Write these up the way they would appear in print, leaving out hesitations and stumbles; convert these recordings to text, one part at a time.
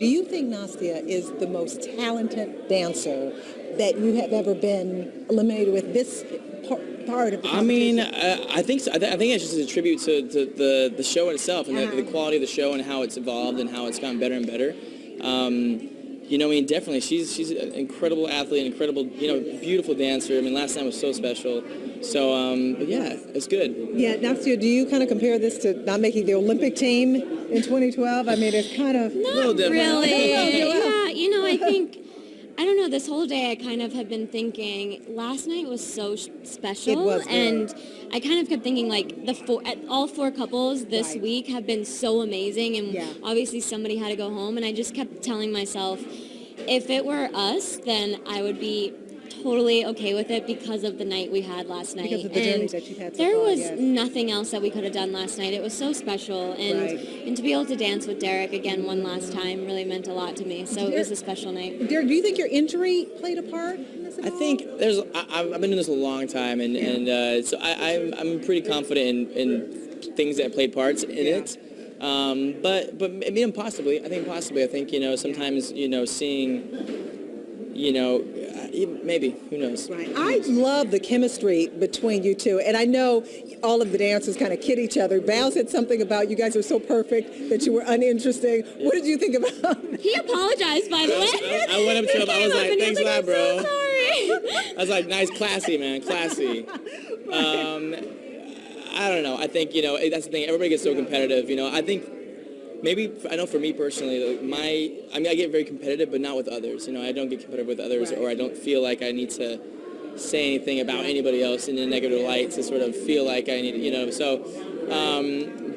Do you think Nastia is the most talented dancer that you have ever been eliminated with this part of the competition? I mean, I think so. I think it's just a tribute to the show itself and the quality of the show and how it's evolved and how it's gotten better and better. You know, I mean, definitely, she's an incredible athlete, incredible, beautiful dancer. I mean, last night was so special. So, but yeah, it's good. Yeah, Nastia, do you kind of compare this to not making the Olympic team in 2012? I mean, it's kind of... Not really. Yeah, I think... I don't know, this whole day I kind of have been thinking, last night was so special. It was good. And I kind of kept thinking, like, all four couples this week have been so amazing, and obviously somebody had to go home, and I just kept telling myself, if it were us, then I would be totally okay with it because of the night we had last night. Because of the journey that you've had so there far, was nothing else that we could have done last night. It was so special, and to be able to dance with Derek again one last time really meant a lot to me. So it was a special night. Derek, do you think your injury played a part in this at all? I think I've been doing this a long time, and so I'm pretty confident in things that played parts in it. But maybe possibly. I think sometimes seeing. Maybe, who knows? Right. I love the chemistry between you two, and I know all of the dancers kind of kid each other. Val said something about you guys are so perfect that you were uninteresting. What did you think about that? He apologized, by the way. I went up to him, I was like, thanks a lot, bro. So sorry. I was like, nice, classy, man, classy. I don't know. I think, that's the thing. Everybody gets so competitive, I think I know for me personally, I get very competitive, but not with others. I don't get competitive with others, or I don't feel like I need to say anything about anybody else in a negative light to sort of feel like I need,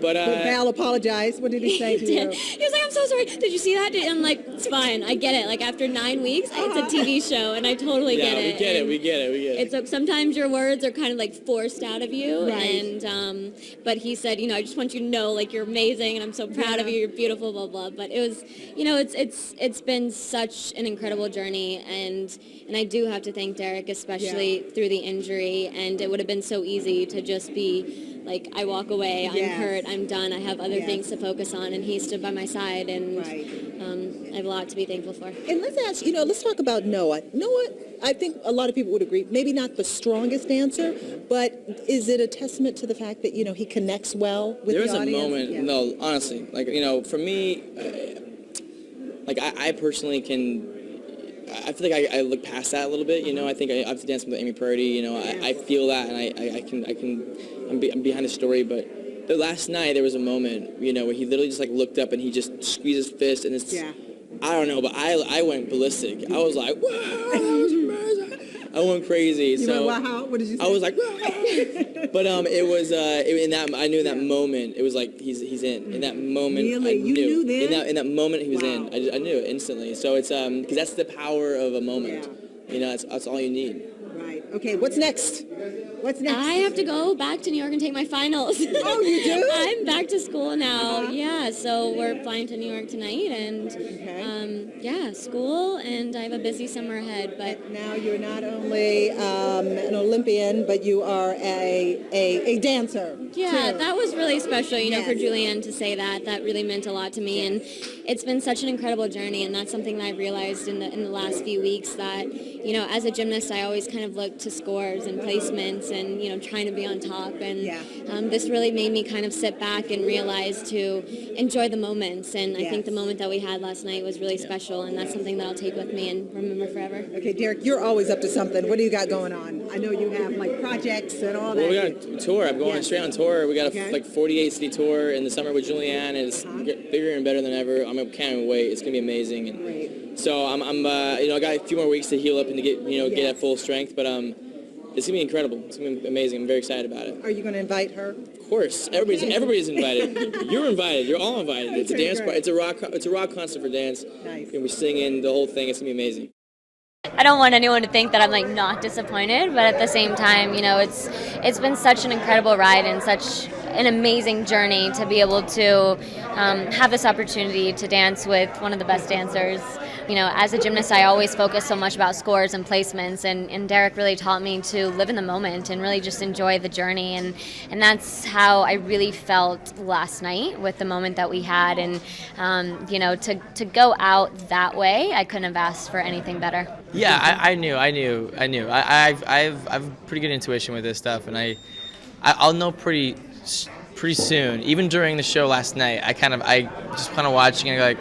But Val apologized. What did he say to you? He was like, I'm so sorry. Did you see that? I'm like, it's fine. I get it. Like, after 9 weeks, it's a TV show, and I totally get it. Yeah, we get it. It's sometimes your words are kind of like forced out of you, and but he said, I just want you to know, like, you're amazing, and I'm so proud of you. You're beautiful, blah blah. But it was, it's been such an incredible journey, and I do have to thank Derek, especially through the injury, and it would have been so easy to just be like, I walk away, I'm hurt, I'm done, I have other things to focus on, and he stood by my side, and I have a lot to be thankful for. And let's talk about Noah. Noah, I think a lot of people would agree, maybe not the strongest dancer, but is it a testament to the fact that, he connects well with the audience? There was a moment, no, honestly, like, for me, like, I personally I feel like I look past that a little bit, I think I have to dance with Amy Purdy, I feel that, and I'm behind the story, but the last night there was a moment, where he literally just like looked up and he just squeezed his fist, and it's, I don't know, but I went ballistic. I was like, wow, I went crazy. You went, wow, what did you say? I was like, wow. But it was in that, I knew in that moment it was like he's in. In that moment, really? I knew. You knew then? In that moment he was in. I knew it instantly. So it's because that's the power of a moment. That's all you need. Right. Okay. What's next? What's next? I have to go back to New York and take my finals. Oh, you do? I'm back to school now. Yeah, so we're flying to New York tonight, and school, and I have a busy summer ahead. But now you're not only an Olympian, but you are a dancer. Yeah, that was really special, for Julianne to say that. That really meant a lot to me, and it's been such an incredible journey, and that's something that I realized in the last few weeks that, as a gymnast, I always kind of look to scores and placements and, trying to be on top. And this really made me kind of sit back and realize to enjoy the moments. And I think the moment that we had last night was really special, and that's something that I'll take with me and remember forever. Okay, Derek, you're always up to something. What do you got going on? I know you have, like, projects and all that. Well, we got a tour. I'm going straight on tour. We got a 48-city tour in the summer with Julianne. It's bigger and better than ever. I can't even wait. It's going to be amazing. And so I got a few more weeks to heal up and to get at full strength, but it's going to be incredible. It's going to be amazing. I'm very excited about it. Are you going to invite her? Of course. Everybody's invited. You're invited. You're all invited. It's a dance. It's a rock concert for dance. Nice. And we're singing the whole thing. It's going to be amazing. I don't want anyone to think that I'm like not disappointed, but at the same time, it's been such an incredible ride and such an amazing journey to be able to have this opportunity to dance with one of the best dancers You know, as a gymnast, I always focus so much about scores and placements, and Derek really taught me to live in the moment and really just enjoy the journey, and that's how I really felt last night with the moment that we had, and you know, to go out that way, I couldn't have asked for anything better. Yeah, I knew. I've pretty good intuition with this stuff, and I'll know pretty soon. Even during the show last night, I just kind of watching and go like,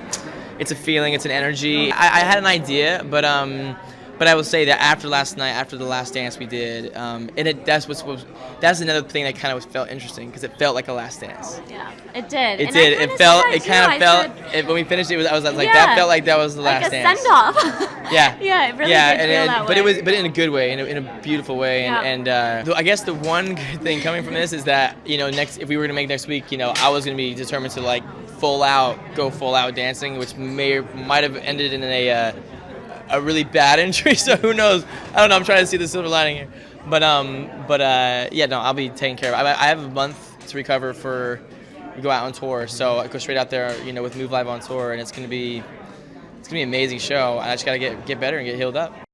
it's a feeling, it's an energy. I had an idea, but I will say that after last night, after the last dance we did, that's another thing that kind of felt interesting because it felt like a last dance. Yeah, it did. It did. When we finished it, I was like, that felt like that was the last dance. Like a send off. Yeah. Yeah, it really did feel that way. But in a good way, in a beautiful way. And I guess the one good thing coming from this is that, you know, if we were to make next week, you know, I was going to be determined to like go full out dancing, which might have ended in a really bad injury. So who knows? I don't know. I'm trying to see the silver lining here. But yeah, no, I'll be taken care of. I have a month to recover for we go out on tour. So I go straight out there, you know, with Move Live on tour, and it's gonna be an amazing show. I just gotta get better and get healed up.